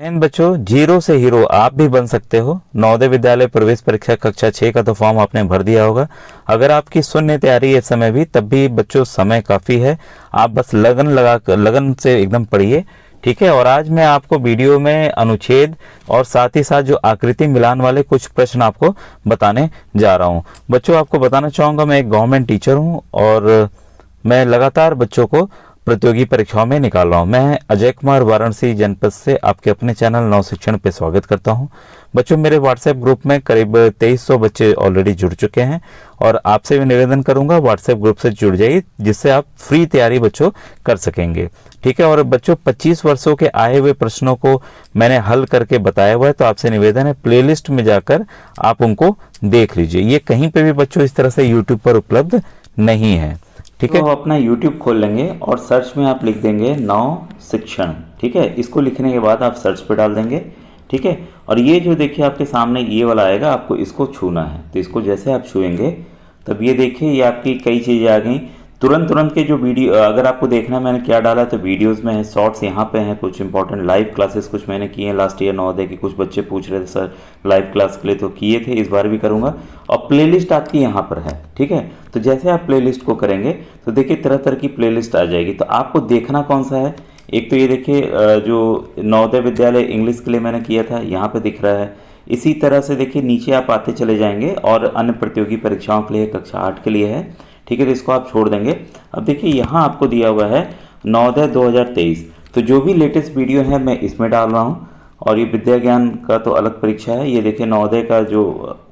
बच्चों, जीरो से हीरो आप भी बन सकते हो। नवोदय विद्यालय प्रवेश परीक्षा कक्षा 6 का तो फॉर्म आपने भर दिया होगा। अगर आपकी शून्य तैयारी है इस समय भी, तब भी बच्चों समय काफ़ी है। आप बस लगन से एकदम पढ़िए, ठीक है। और आज मैं आपको वीडियो में अनुच्छेद और साथ ही साथ जो आकृति मिलान वाले कुछ प्रश्न आपको बताने जा रहा हूँ। बच्चों, आपको बताना चाहूँगा, मैं एक गवर्नमेंट टीचर हूँ और मैं लगातार बच्चों को प्रतियोगी परीक्षाओं में निकाल रहा हूं। मैं अजय कुमार वाराणसी जनपद से आपके अपने चैनल नव शिक्षण पे स्वागत करता हूं। बच्चों, मेरे व्हाट्सएप ग्रुप में करीब 2300 बच्चे ऑलरेडी जुड़ चुके हैं और आपसे भी निवेदन करूंगा व्हाट्सएप ग्रुप से जुड़ जाइए, जिससे आप फ्री तैयारी बच्चों कर सकेंगे, ठीक है। और बच्चों, 25 वर्षों के आए हुए प्रश्नों को मैंने हल करके बताया हुआ है, तो आपसे निवेदन है प्लेलिस्ट में जाकर आप उनको देख लीजिए। ये कहीं पे भी बच्चों इस तरह से यूट्यूब पर उपलब्ध नहीं है, ठीक है। तो अपना YouTube खोल लेंगे और सर्च में आप लिख देंगे नव शिक्षण, ठीक है। इसको लिखने के बाद आप सर्च पे डाल देंगे, ठीक है। और ये जो देखिए आपके सामने ये वाला आएगा, आपको इसको छूना है। तो इसको जैसे आप छुएंगे तब ये देखिए ये आपकी कई चीज़ें आ गई। तुरंत के जो वीडियो अगर आपको देखना है मैंने क्या डाला है, तो वीडियोस में है, शॉर्ट्स यहाँ पे हैं, कुछ इंपॉर्टेंट लाइव क्लासेस कुछ मैंने किए हैं लास्ट ईयर नवोदय के। कुछ बच्चे पूछ रहे थे सर लाइव क्लास के लिए, तो किए थे, इस बार भी करूँगा। और प्लेलिस्ट आपकी यहाँ पर है, ठीक है। तो जैसे आप प्लेलिस्ट को करेंगे तो देखिए तरह तरह की प्लेलिस्ट आ जाएगी। तो आपको देखना कौन सा है, एक तो ये देखिए जो नवोदय विद्यालय इंग्लिश के लिए मैंने किया था यहाँ पे दिख रहा है। इसी तरह से देखिए नीचे आप आते चले जाएंगे और अन्य प्रतियोगी परीक्षाओं के लिए कक्षा 8 के लिए है, ठीक है। तो इसको आप छोड़ देंगे। अब देखिए यहाँ आपको दिया हुआ है नवोदय 2023, तो जो भी लेटेस्ट वीडियो है मैं इसमें डाल रहा हूँ। और ये विद्या ज्ञान का तो अलग परीक्षा है। ये देखिए नवोदय का जो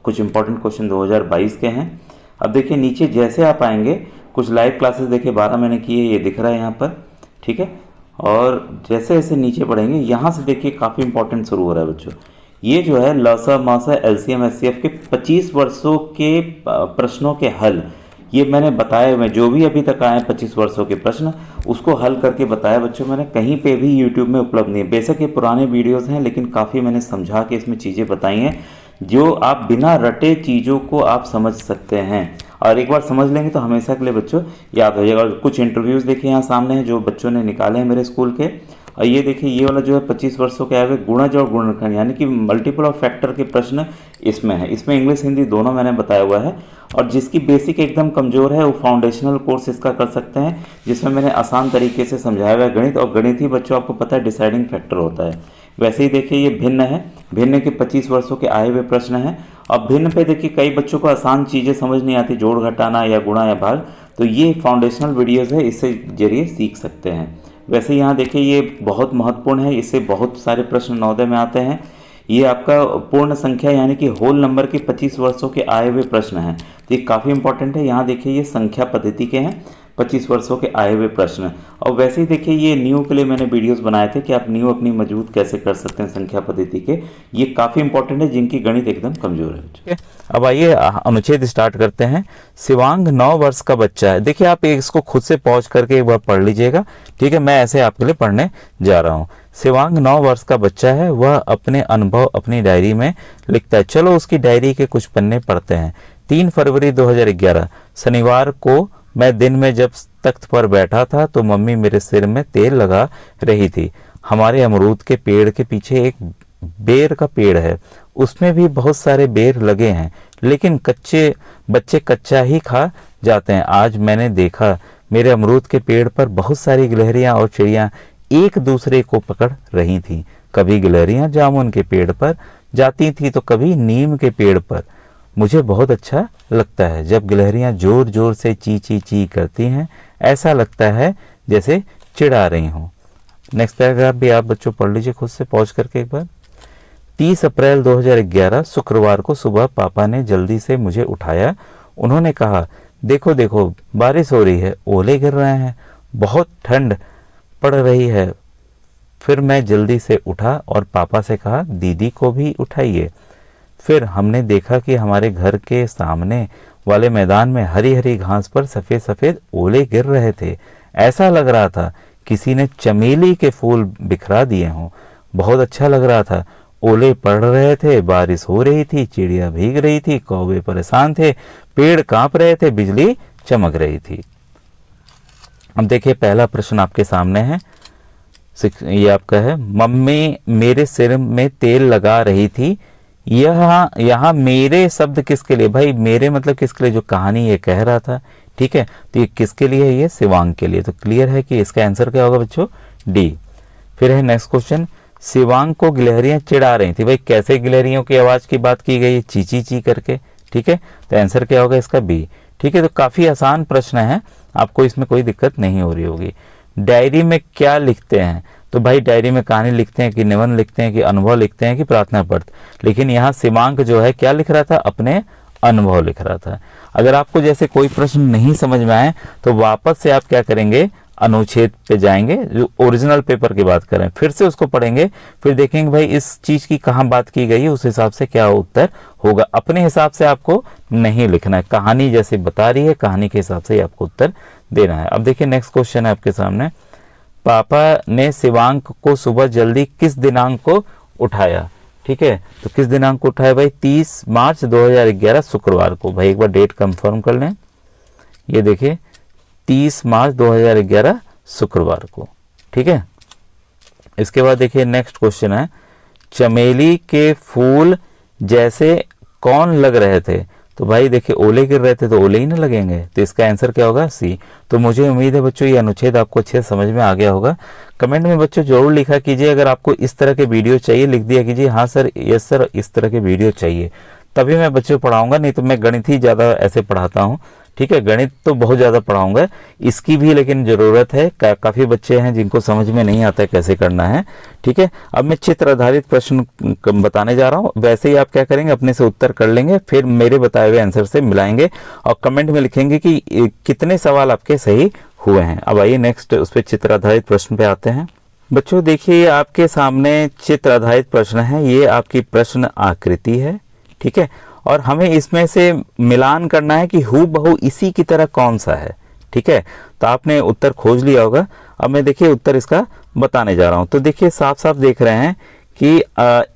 कुछ इंपॉर्टेंट क्वेश्चन 2022 के हैं। अब देखिए नीचे जैसे आप आएंगे कुछ लाइव क्लासेस देखिए 12 मैंने किए, ये दिख रहा है यहाँ पर, ठीक है। और जैसे जैसे नीचे पढ़ेंगे यहाँ से देखिए काफ़ी इंपॉर्टेंट शुरू हो रहा है बच्चों। ये जो है लसा मासा LCM SCF के 25 वर्षों के प्रश्नों के हल, ये मैंने बताया हुए जो भी अभी तक आए 25 वर्षों के प्रश्न, उसको हल करके बताया बच्चों मैंने। कहीं पे भी यूट्यूब में उपलब्ध नहीं है। बेशक ये पुराने वीडियोस हैं, लेकिन काफ़ी मैंने समझा के इसमें चीज़ें बताई हैं जो आप बिना रटे चीज़ों को आप समझ सकते हैं। और एक बार समझ लेंगे तो हमेशा के लिए बच्चों याद हो जाएगा। और कुछ इंटरव्यूज़ देखिए यहाँ सामने हैं जो बच्चों ने निकाले हैं मेरे स्कूल के। और ये देखिए ये वाला जो है 25 वर्षों के आए हुए गुणज और गुणनखंड यानी कि मल्टीपल ऑफ फैक्टर के प्रश्न इसमें है। इसमें इंग्लिश हिंदी दोनों मैंने बताया हुआ है। और जिसकी बेसिक एकदम कमज़ोर है वो फाउंडेशनल कोर्स इसका कर सकते हैं, जिसमें मैंने आसान तरीके से समझाया हुआ है गणित। और गणित ही बच्चों आपको पता है डिसाइडिंग फैक्टर होता है। वैसे ही देखिए ये भिन्न है, भिन्न के 25 वर्षों के आए हुए प्रश्न हैं। अब भिन्न पे देखिए कई बच्चों को आसान चीज़ें समझ नहीं आती, जोड़ घटाना या गुणा या भाग, तो ये फाउंडेशनल वीडियोज़ है, इससे जरिए सीख सकते हैं। वैसे यहाँ देखिए ये बहुत महत्वपूर्ण है, इससे बहुत सारे प्रश्न नवोदय में आते हैं। ये आपका पूर्ण संख्या यानी कि होल नंबर के 25 वर्षों के आए हुए प्रश्न हैं, तो ये काफ़ी इंपॉर्टेंट है। यहाँ देखिए ये संख्या पद्धति के हैं 25 वर्षों के आए हुए प्रश्न। और वैसे ही देखिए ये न्यू के लिए मैंने वीडियोस बनाए थे कि आप न्यू अपनी मजबूत कैसे कर सकते हैं संख्या पद्धति के। ये काफ़ी इंपॉर्टेंट है जिनकी गणित एकदम कमजोर है, ठीक है। अब आइए अनुच्छेद स्टार्ट करते हैं। शिवांग 9 वर्ष का बच्चा है। देखिए आप इसको खुद से पॉज करके एक बार पढ़ लीजिएगा, ठीक है। मैं ऐसे आपके लिए पढ़ने जा रहा हूँ। शिवांग 9 वर्ष का बच्चा है, वह अपने अनुभव अपनी डायरी में लिखता है। चलो उसकी डायरी के कुछ पन्ने पढ़ते हैं। 3 फरवरी 2011 शनिवार को मैं दिन में जब तख्त पर बैठा था तो मम्मी मेरे सिर में तेल लगा रही थी। हमारे अमरूद के पेड़ के पीछे एक बेर का पेड़ है, उसमें भी बहुत सारे बेर लगे हैं, लेकिन बच्चे कच्चा ही खा जाते हैं। आज मैंने देखा मेरे अमरूद के पेड़ पर बहुत सारी गिलहरियां और चिड़ियां एक दूसरे को पकड़ रही थीं। कभी गिलहरियां जामुन के पेड़ पर जाती थी तो कभी नीम के पेड़ पर। मुझे बहुत अच्छा लगता है जब गिलहरियां जोर जोर से ची ची ची करती हैं, ऐसा लगता है जैसे चिढ़ा रही हों। नेक्स्ट पैराग्राफ भी आप बच्चों पढ़ लीजिए खुद से पॉज करके एक बार। 30 अप्रैल 2011 शुक्रवार को सुबह पापा ने जल्दी से मुझे उठाया। उन्होंने कहा, देखो देखो बारिश हो रही है, ओले गिर रहे हैं, बहुत ठंड पड़ रही है। फिर मैं जल्दी से उठा और पापा से कहा, दीदी को भी उठाइए। फिर हमने देखा कि हमारे घर के सामने वाले मैदान में हरी हरी घास पर सफ़ेद सफ़ेद ओले गिर रहे थे। ऐसा लग रहा था किसी ने चमेली के फूल बिखरा दिए हों। बहुत अच्छा लग रहा था। ओले पड़ रहे थे, बारिश हो रही थी, चिड़िया भीग रही थी, कौवे परेशान थे, पेड़ कांप रहे थे, बिजली चमक रही थी। अब देखिए पहला प्रश्न आपके सामने है। ये आपका है, मम्मी मेरे सिर में तेल लगा रही थी। यहाँ मेरे शब्द किसके लिए? भाई मेरे मतलब किसके लिए? जो कहानी ये कह रहा था, ठीक है। तो ये किसके लिए है? ये शिवांग के लिए। तो क्लियर है कि इसका आंसर क्या होगा बच्चों? डी। फिर है नेक्स्ट क्वेश्चन, शिवांग को गिलहरियां चिढ़ा रही थी। भाई कैसे गिलहरियों की आवाज की बात की गई? ची ची ची करके, ठीक है। तो आंसर क्या होगा इसका? बी, ठीक है। तो काफी आसान प्रश्न है, आपको इसमें कोई दिक्कत नहीं हो रही होगी। डायरी में क्या लिखते हैं? तो भाई डायरी में कहानी लिखते हैं कि निबंध लिखते हैं कि अनुभव लिखते हैं कि प्रार्थना पत्र? लेकिन यहाँ शिवांक जो है क्या लिख रहा था? अपने अनुभव लिख रहा था। अगर आपको जैसे कोई प्रश्न नहीं समझ में आए तो वापस से आप क्या करेंगे? अनुच्छेद पे जाएंगे, जो ओरिजिनल पेपर की बात करें, फिर से उसको पढ़ेंगे, फिर देखेंगे भाई इस चीज की कहाँ बात की गई है, उस हिसाब से क्या उत्तर होगा। अपने हिसाब से आपको नहीं लिखना है, कहानी जैसे बता रही है कहानी के हिसाब से आपको उत्तर देना है। अब देखिए नेक्स्ट क्वेश्चन है आपके सामने, पापा ने शिवांक को सुबह जल्दी किस दिनांक को उठाया? ठीक है, तो किस दिनांक को उठाया भाई? 30 मार्च 2011 शुक्रवार को। भाई एक बार डेट कंफर्म कर लें, ये देखिए 30 मार्च 2011 शुक्रवार को, ठीक है। इसके बाद देखिए नेक्स्ट क्वेश्चन है, चमेली के फूल जैसे कौन लग रहे थे? तो भाई देखिए ओले गिर रहे थे तो ओले ही ना लगेंगे, तो इसका आंसर क्या होगा? सी। तो मुझे उम्मीद है बच्चों ये अनुच्छेद आपको अच्छे से समझ में आ गया होगा। कमेंट में बच्चों जरूर लिखा कीजिए, अगर आपको इस तरह के वीडियो चाहिए लिख दिया कीजिए हाँ सर, यस सर, इस तरह के वीडियो चाहिए, तभी मैं बच्चों पढ़ाऊंगा, नहीं तो मैं गणित ही ज़्यादा ऐसे पढ़ाता हूँ, ठीक है। गणित तो बहुत ज़्यादा पढ़ाऊंगा, इसकी भी लेकिन ज़रूरत है, काफ़ी बच्चे हैं जिनको समझ में नहीं आता है कैसे करना है, ठीक है। अब मैं चित्र आधारित प्रश्न बताने जा रहा हूँ, वैसे ही आप क्या करेंगे अपने से उत्तर कर लेंगे, फिर मेरे बताए हुए आंसर से मिलाएंगे और कमेंट में लिखेंगे कि कितने सवाल आपके सही हुए हैं। अब आइए नेक्स्ट उस पर चित्र आधारित प्रश्न पे आते हैं। बच्चों देखिए आपके सामने चित्र आधारित प्रश्न है, ये आपकी प्रश्न आकृति है, ठीक है, और हमें इसमें से मिलान करना है कि हूबहू इसी की तरह कौन सा है, ठीक है। तो आपने उत्तर खोज लिया होगा, अब मैं देखिए उत्तर इसका बताने जा रहा हूं। तो देखिए साफ साफ देख रहे हैं कि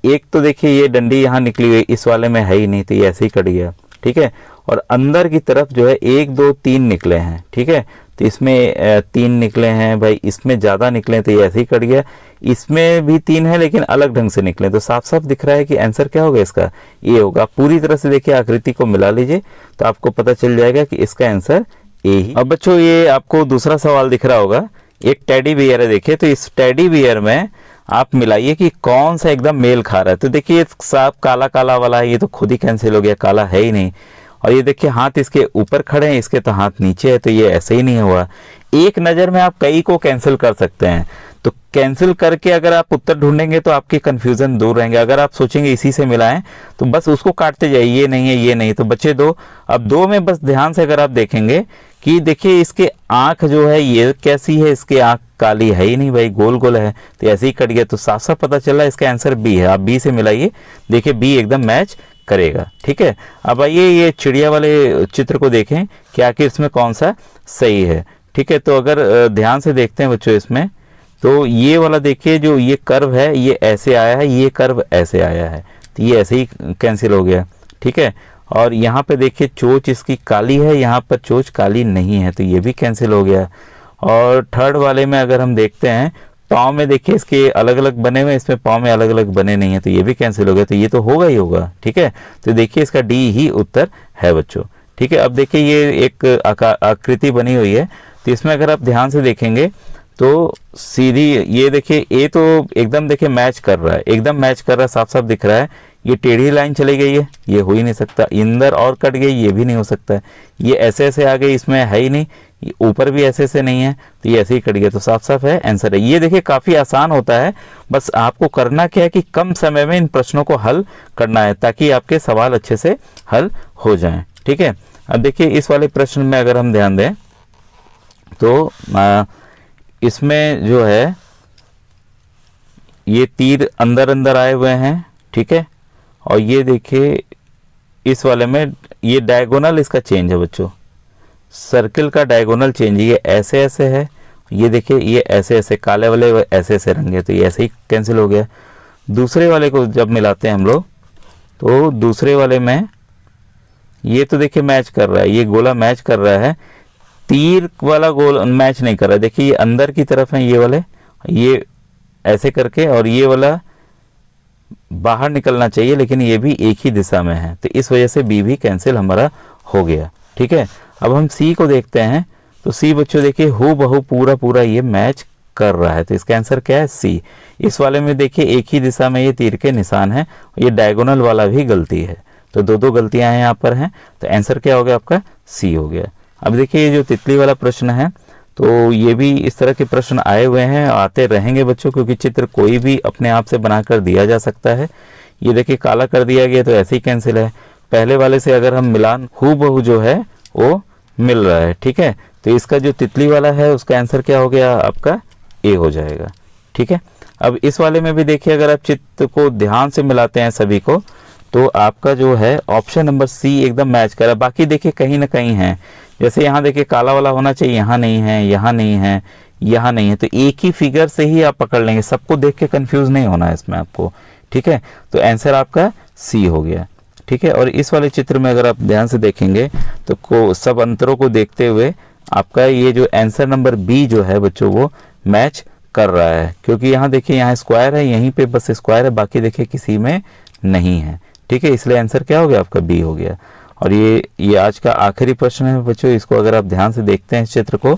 एक तो देखिए ये डंडी यहाँ निकली हुई, इस वाले में है ही नहीं, तो ये ऐसे ही कट गया, ठीक है। और अंदर की तरफ जो है 1 2 3 निकले हैं, ठीक है। तो इसमें 3 निकले हैं भाई, इसमें ज़्यादा निकले तो ये ऐसे ही कट गया, इसमें भी 3 है लेकिन अलग ढंग से निकले, तो साफ साफ दिख रहा है कि आंसर क्या होगा इसका? ये होगा। पूरी तरह से देखिए आकृति को मिला लीजिए तो आपको पता चल जाएगा कि इसका आंसर ए ही। अब बच्चों ये आपको दूसरा सवाल दिख रहा होगा, एक टेडी बियर है, देखिए तो इस टेडी बियर में आप मिलाइए कि कौन सा एकदम मेल खा रहा है। तो देखिए साफ काला काला वाला है, ये तो खुद ही कैंसिल हो गया, काला है ही नहीं। और ये देखिए हाथ इसके ऊपर खड़े हैं, इसके तो हाथ नीचे है, तो ये ऐसे ही नहीं हुआ। एक नज़र में आप कई को कैंसिल कर सकते हैं, तो कैंसिल करके अगर आप उत्तर ढूंढेंगे तो आपके कंफ्यूजन दूर रहेंगे। अगर आप सोचेंगे इसी से मिलाएं तो बस उसको काटते जाइए, ये नहीं है ये नहीं, तो बच्चे 2। अब 2 में बस ध्यान से अगर आप देखेंगे कि देखिए इसके आंख जो है ये कैसी है, इसके आंख काली है ही नहीं भाई, गोल गोल है, तो ऐसे ही कट गया। तो साफ साफ पता चला इसका आंसर बी है। आप बी से मिलाइए, देखिए बी एकदम मैच करेगा, ठीक है। अब आइए ये चिड़िया वाले चित्र को देखें कि आखिर इसमें कौन सा सही है, ठीक है। तो अगर ध्यान से देखते हैं बच्चों इसमें, तो ये वाला देखिए जो ये कर्व है ये ऐसे आया है, ये कर्व ऐसे आया है, तो ये ऐसे ही कैंसिल हो गया, ठीक है। और यहाँ पे देखिए चोंच इसकी काली है, यहाँ पर चोंच काली नहीं है, तो ये भी कैंसिल हो गया। और थर्ड वाले में अगर हम देखते हैं, पाँव में देखिए इसके अलग अलग बने हुए, इसमें पाँव में अलग अलग बने नहीं है, तो ये भी कैंसिल हो गया, तो ये तो होगा ही होगा, ठीक है। तो देखिए इसका डी ही उत्तर है बच्चों, ठीक है। अब देखिए ये एक आकृति बनी हुई है, तो इसमें अगर आप ध्यान से देखेंगे तो सीधी ये देखिए ए तो एकदम देखिए मैच कर रहा है, एकदम मैच कर रहा है, साफ साफ दिख रहा है। ये टेढ़ी लाइन चली गई है, ये हो ही नहीं सकता। इंदर और कट गई, ये भी नहीं हो सकता। ये ऐसे ऐसे आ गई, इसमें है ही नहीं, ऊपर भी ऐसे ऐसे नहीं है, तो ये ऐसे ही कट गया, तो साफ साफ है आंसर है। ये देखिए काफ़ी आसान होता है, बस आपको करना क्या है कि कम समय में इन प्रश्नों को हल करना है ताकि आपके सवाल अच्छे से हल हो जाएं, ठीक है। अब देखिए इस वाले प्रश्न में अगर हम ध्यान दें तो इसमें जो है ये तीर अंदर अंदर आए हुए हैं, ठीक है। और ये देखिए इस वाले में ये डायगोनल इसका चेंज है बच्चों, सर्किल का डायगोनल चेंज, ये ऐसे ऐसे है, ये देखिए ये ऐसे ऐसे, काले वाले ऐसे ऐसे रंगे, तो ये ऐसे ही कैंसिल हो गया। दूसरे वाले को जब मिलाते हैं हम लोग, तो दूसरे वाले में ये तो देखिए मैच कर रहा है, ये गोला मैच कर रहा है, तीर वाला गोल मैच नहीं कर रहा है। देखिए ये अंदर की तरफ है ये वाले, ये ऐसे करके, और ये वाला बाहर निकलना चाहिए लेकिन ये भी एक ही दिशा में है, तो इस वजह से बी भी कैंसिल हमारा हो गया। ठीक है, अब हम सी को देखते हैं। तो सी बच्चों देखिए हूबहू पूरा पूरा ये मैच कर रहा है, तो इसका आंसर क्या है? सी। इस वाले में देखिए एक ही दिशा में ये तीर के निशान है, ये डायगोनल वाला भी गलती है, तो दो दो गलतियां यहाँ पर हैं, तो आंसर क्या हो गया आपका? सी हो गया। अब देखिए ये जो तितली वाला प्रश्न है, तो ये भी इस तरह के प्रश्न आए हुए हैं, आते रहेंगे बच्चों, क्योंकि चित्र कोई भी अपने आप से बनाकर दिया जा सकता है। ये देखिए काला कर दिया गया तो ऐसे ही कैंसिल है। पहले वाले से अगर हम मिलान हूबहू जो है वो मिल रहा है। ठीक है, तो इसका जो तितली वाला है उसका आंसर क्या हो गया आपका? ए हो जाएगा। ठीक है, अब इस वाले में भी देखिए अगर आप चित्र को ध्यान से मिलाते हैं सभी को, तो आपका जो है ऑप्शन नंबर सी एकदम मैच कर रहा है। बाकी देखिए कहीं ना कहीं है, जैसे यहाँ देखिए काला वाला होना चाहिए, यहाँ नहीं है, यहाँ नहीं है, यहाँ नहीं है, तो एक ही फिगर से ही आप पकड़ लेंगे, सबको देख के कंफ्यूज नहीं होना है इसमें आपको। ठीक है, तो आंसर आपका सी हो गया। ठीक है, और इस वाले चित्र में अगर आप ध्यान से देखेंगे तो सब अंतरों को देखते हुए आपका ये जो आंसर नंबर बी जो है बच्चों वो मैच कर रहा है, क्योंकि यहाँ देखिए यहाँ स्क्वायर है, यहीं पे बस स्क्वायर है, बाकी देखिए किसी में नहीं है। ठीक है, इसलिए आंसर क्या हो गया आपका? बी हो गया। और ये आज का आखिरी प्रश्न है बच्चों, इसको अगर आप ध्यान से देखते हैं इस चित्र को,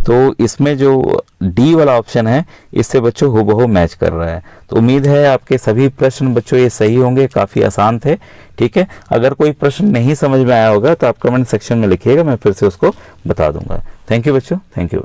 तो इसमें जो डी वाला ऑप्शन है इससे बच्चों हूबहू मैच कर रहा है। तो उम्मीद है आपके सभी प्रश्न बच्चों ये सही होंगे, काफ़ी आसान थे। ठीक है, अगर कोई प्रश्न नहीं समझ में आया होगा तो आप कमेंट सेक्शन में लिखिएगा, मैं फिर से उसको बता दूंगा। थैंक यू बच्चों, थैंक यू।